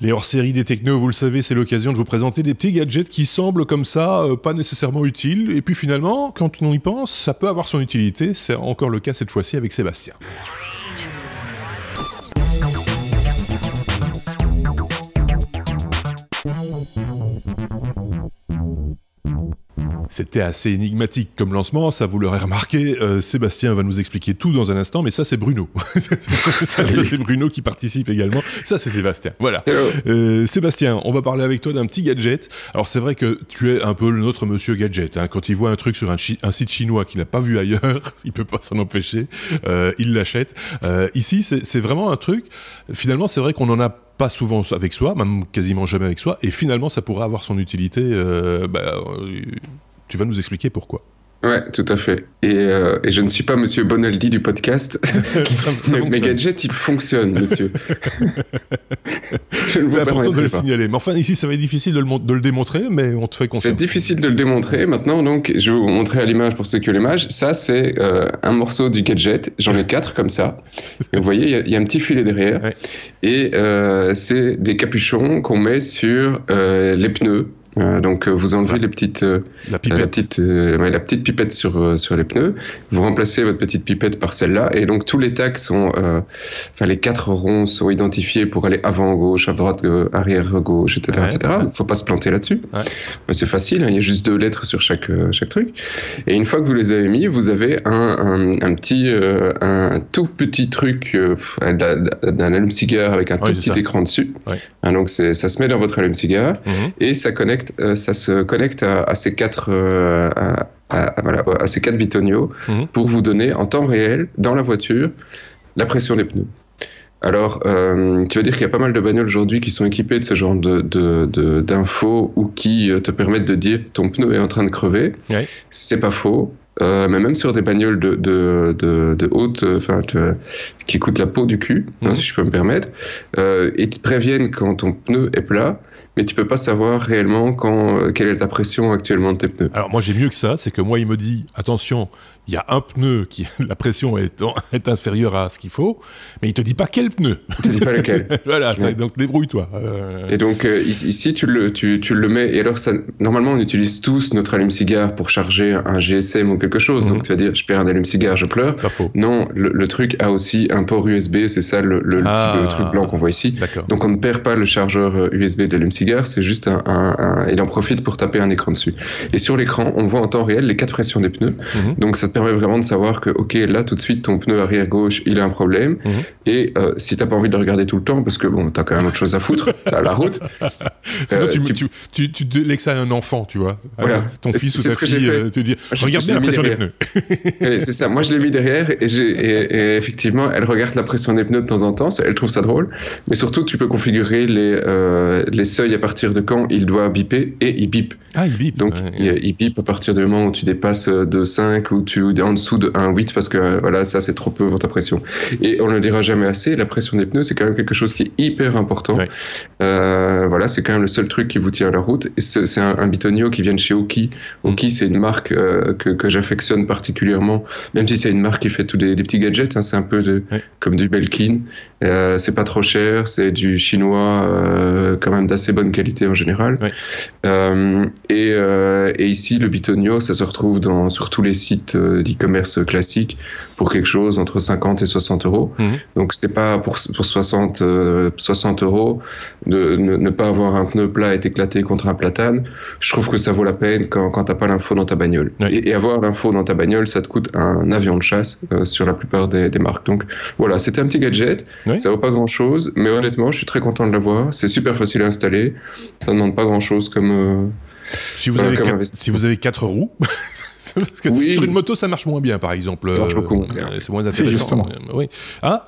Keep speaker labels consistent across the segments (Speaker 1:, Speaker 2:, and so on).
Speaker 1: Les hors-séries des technos, vous le savez, c'est l'occasion de vous présenter des petits gadgets qui semblent comme ça, pas nécessairement utiles. Et puis finalement, quand on y pense, ça peut avoir son utilité. C'est encore le cas cette fois-ci avec Sébastien. C'était assez énigmatique comme lancement, ça vous l'aurez remarqué. Sébastien va nous expliquer tout dans un instant, mais ça c'est Bruno. Ça c'est Bruno qui participe également. Ça c'est Sébastien. Voilà. Sébastien, on va parler avec toi d'un petit gadget. Alors c'est vrai que tu es un peu notre monsieur gadget. Hein. Quand il voit un truc sur un site chinois qu'il n'a pas vu ailleurs, il peut pas s'en empêcher. Il l'achète. Ici c'est vraiment un truc. Finalement c'est vrai qu'on en a pas souvent avec soi, même quasiment jamais avec soi. Et finalement ça pourrait avoir son utilité. Tu vas nous expliquer pourquoi.
Speaker 2: Ouais, tout à fait. Et je ne suis pas Monsieur Bonaldi du podcast. Mes gadgets, ils fonctionnent, monsieur.
Speaker 1: C'est important de le signaler. Mais enfin, ici, ça va être difficile de le démontrer, mais on te fait confiance.
Speaker 2: C'est difficile de le démontrer. Maintenant, donc, je vais vous montrer à l'image pour ceux qui ont l'image. Ça, c'est un morceau du gadget. J'en ai 4 comme ça. Et vous voyez, il y a un petit filet derrière. Ouais. Et c'est des capuchons qu'on met sur les pneus. Donc vous enlevez les petites la petite pipette sur les pneus, vous remplacez votre petite pipette par celle-là et donc tous les tags sont les 4 ronds sont identifiés pour aller avant gauche, à droite, arrière gauche, etc. etc. Donc faut pas se planter là-dessus. C'est facile, hein, il y a juste 2 lettres sur chaque truc. Et une fois que vous les avez mis, vous avez un tout petit truc d'un allume-cigare avec un tout petit écran dessus. Hein, donc ça se met dans votre allume-cigare et ça se connecte à ces 4 à ces 4 bitoniaux pour vous donner en temps réel dans la voiture la pression des pneus. Alors, tu vas dire qu'il y a pas mal de bagnoles aujourd'hui qui sont équipées de ce genre d'infos ou qui te permettent de dire ton pneu est en train de crever. Ouais. C'est pas faux. Mais même sur des bagnoles de haute, qui coûtent la peau du cul, si je peux me permettre, ils te préviennent quand ton pneu est plat, mais tu peux pas savoir réellement quelle est ta pression actuellement de tes pneus.
Speaker 1: Alors moi j'ai mieux que ça, c'est que moi il me dit attention, il y a un pneu qui la pression est inférieure à ce qu'il faut, mais il te dit pas quel pneu.
Speaker 2: Il te dit pas lequel.
Speaker 1: Voilà, donc débrouille-toi.
Speaker 2: Et donc ici tu le mets, et alors normalement on utilise tous notre allume-cigare pour charger un GSM ou quelque chose, donc tu vas dire je perds un allume-cigare, je pleure. Pas faux. Non, le truc a aussi un port USB, c'est ça le petit truc blanc qu'on voit ici. D'accord. Donc on ne perd pas le chargeur USB de l'allume-cigare, c'est juste il en profite pour taper un écran dessus. Et sur l'écran, on voit en temps réel les 4 pressions des pneus. Donc ça te permet vraiment de savoir que ok, là tout de suite ton pneu arrière gauche il a un problème. Et si t'as pas envie de le regarder tout le temps, parce que bon, t'as quand même autre chose à foutre, t'as la route.
Speaker 1: Sinon tu délègues ça à un enfant, tu vois. Voilà. Ton fils ou ta fille te dit regarde bien la pression des pneus.
Speaker 2: C'est ça, moi je l'ai mis derrière et effectivement elle regarde la pression des pneus de temps en temps, elle trouve ça drôle, mais surtout tu peux configurer les seuils à partir de quand il doit biper, et il bip.
Speaker 1: Ah, il bip.
Speaker 2: Donc il bip à partir du moment où tu dépasses de 5 ou tu es en dessous de 1,8 parce que voilà, ça c'est trop peu pour ta pression. Et on ne le dira jamais assez, la pression des pneus c'est quand même quelque chose qui est hyper important. Ouais. Voilà, c'est quand même le seul truc qui vous tient à la route. Et c'est un bitonio qui vient de chez Oki. Oki c'est une marque que j'affectionne particulièrement, même si c'est une marque qui fait tous des petits gadgets, hein, c'est un peu comme du Belkin. C'est pas trop cher, c'est du chinois quand même d'assez bonne qualité en général. Ouais. Et ici le bitonio ça se retrouve sur tous les sites d'e-commerce classiques pour quelque chose entre 50 et 60 euros. Donc c'est pas pour 60 euros de ne pas avoir un pneu plat et éclaté contre un platane. Je trouve que ça vaut la peine quand t'as pas l'info dans ta bagnole. Ouais. Et avoir l'info dans ta bagnole, ça te coûte un avion de chasse sur la plupart des marques. Donc voilà, c'était un petit gadget. Ouais. Ça vaut pas grand chose, mais honnêtement, je suis très content de l'avoir. C'est super facile à installer. Ça demande pas grand chose comme.
Speaker 1: Si vous avez 4 roues. Parce que sur une moto, ça marche moins bien, par exemple.
Speaker 2: Ça marche beaucoup moins bien.
Speaker 1: C'est moins intéressant.
Speaker 3: Justement.
Speaker 1: Oui. Ah,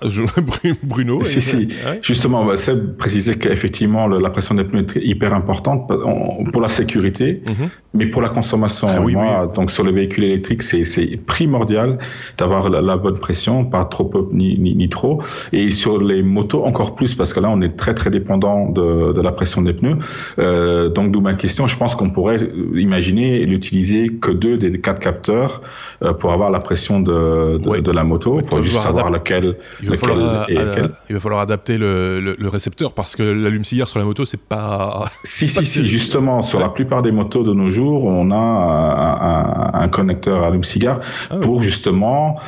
Speaker 1: Bruno.
Speaker 3: Si. Ouais. Justement, Seb précisait qu'effectivement, la pression des pneus est hyper importante pour la sécurité, mais pour la consommation. Donc, sur les véhicules électriques, c'est primordial d'avoir la bonne pression, pas trop peu ni trop. Et sur les motos, encore plus, parce que là, on est très, très dépendant de la pression des pneus. Donc, d'où ma question. Je pense qu'on pourrait imaginer l'utiliser que 2 des 4 capteurs pour avoir la pression de la moto, pour juste savoir lequel
Speaker 1: il va falloir adapter le récepteur, parce que l'allume-cigare sur la moto, c'est pas...
Speaker 3: Si, justement, sur la plupart des motos de nos jours, on a un connecteur allume-cigare pour justement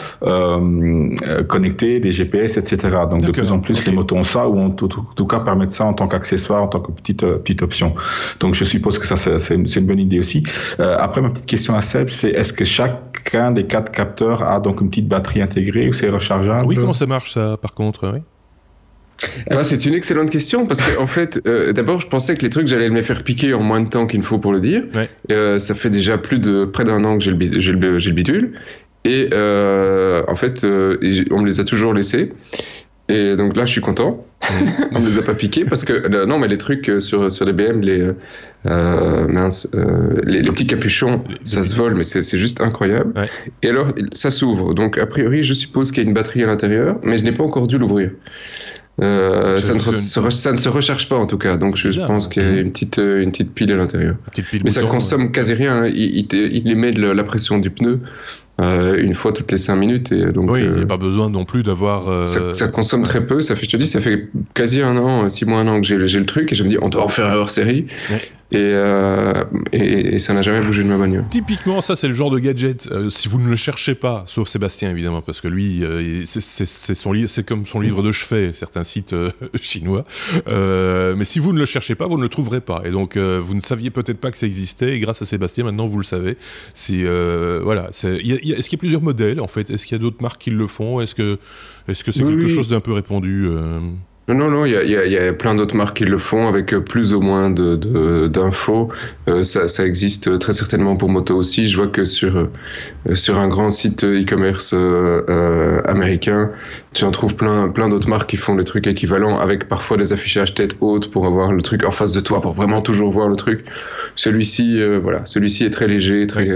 Speaker 3: connecter des GPS, etc. Donc de plus en plus, les motos ont ça, ou en tout cas permettent ça en tant qu'accessoire, en tant que petite option. Donc je suppose que ça, c'est une bonne idée aussi. Après, ma petite question à Seb, c'est est-ce que chacun des 4 capteurs a donc une petite batterie intégrée ou c'est rechargeable?
Speaker 1: Oui, comment ça marche ça, par contre? Oui.
Speaker 2: Alors, c'est une excellente question, parce que en fait, d'abord, je pensais que les trucs, j'allais me les faire piquer en moins de temps qu'il ne faut pour le dire. Ça fait déjà près d'1 an que j'ai le bidule. Et en fait, on me les a toujours laissés. Et donc là, je suis content. On ne les a pas piqués, parce que non, mais les trucs sur les BM, les petits capuchons, ça se vole, mais c'est juste incroyable. Et alors, ça s'ouvre. Donc, a priori, je suppose qu'il y a une batterie à l'intérieur, mais je n'ai pas encore dû l'ouvrir. Ça ne se recharge pas, en tout cas, donc je pense qu'il y a une petite pile à l'intérieur. Mais ça consomme quasi rien, hein. Il émet la pression du pneu une fois toutes les 5 minutes. Et donc,
Speaker 1: il n'y a pas besoin non plus d'avoir...
Speaker 2: Ça consomme très peu, ça fait quasi 1 an, 6 mois, 1 an que j'ai le truc, et je me dis, on doit en faire un hors série. Et ça n'a jamais bougé de ma bagnole.
Speaker 1: Typiquement, ça c'est le genre de gadget, si vous ne le cherchez pas, sauf Sébastien évidemment, parce que lui, c'est comme son livre de chevet, certains sites chinois, mais si vous ne le cherchez pas, vous ne le trouverez pas. Et donc, vous ne saviez peut-être pas que ça existait, et grâce à Sébastien, maintenant vous le savez. Voilà, est-ce qu'il y a plusieurs modèles, en fait? Est-ce qu'il y a d'autres marques qui le font? Est-ce que c'est quelque chose d'un peu répandu
Speaker 2: Non, il y a plein d'autres marques qui le font avec plus ou moins d'infos. Ça existe très certainement pour moto aussi. Je vois que sur un grand site e-commerce américain, tu en trouves plein d'autres marques qui font des trucs équivalents, avec parfois des affichages tête haute pour avoir le truc en face de toi, pour vraiment toujours voir le truc. Celui-ci est très léger, très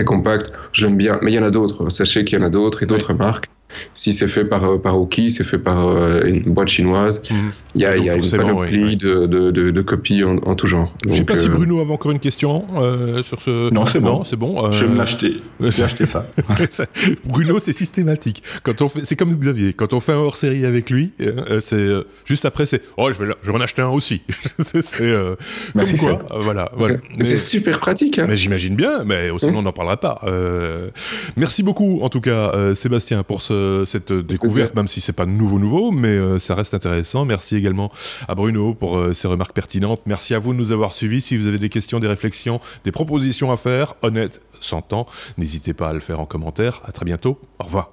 Speaker 2: compact. Je l'aime bien, mais il y en a d'autres. Sachez qu'il y en a d'autres et d'autres marques. Si c'est fait par Oki, c'est fait par une boîte chinoise. Il y a une panoplie de copies en tout genre.
Speaker 1: Je ne sais pas si Bruno avait encore une question sur ce...
Speaker 3: Non, c'est bon.
Speaker 1: C'est bon.
Speaker 3: Je vais me l'acheter. J'ai acheté ça.
Speaker 1: Bruno, c'est systématique. C'est comme Xavier. Quand on fait un hors-série avec lui, c'est juste après, c'est « Oh, je vais en acheter un aussi. » C'est
Speaker 3: Merci,
Speaker 1: comme quoi. Voilà.
Speaker 2: Mais c'est super pratique. Hein.
Speaker 1: Mais j'imagine bien, mais sinon on n'en parlera pas. Merci beaucoup, en tout cas, Sébastien, pour cette découverte, même si c'est pas nouveau, mais ça reste intéressant. Merci également à Bruno pour ses remarques pertinentes. Merci à vous de nous avoir suivis. Si vous avez des questions, des réflexions, des propositions à faire, honnêtes, sans temps, n'hésitez pas à le faire en commentaire. À très bientôt. Au revoir.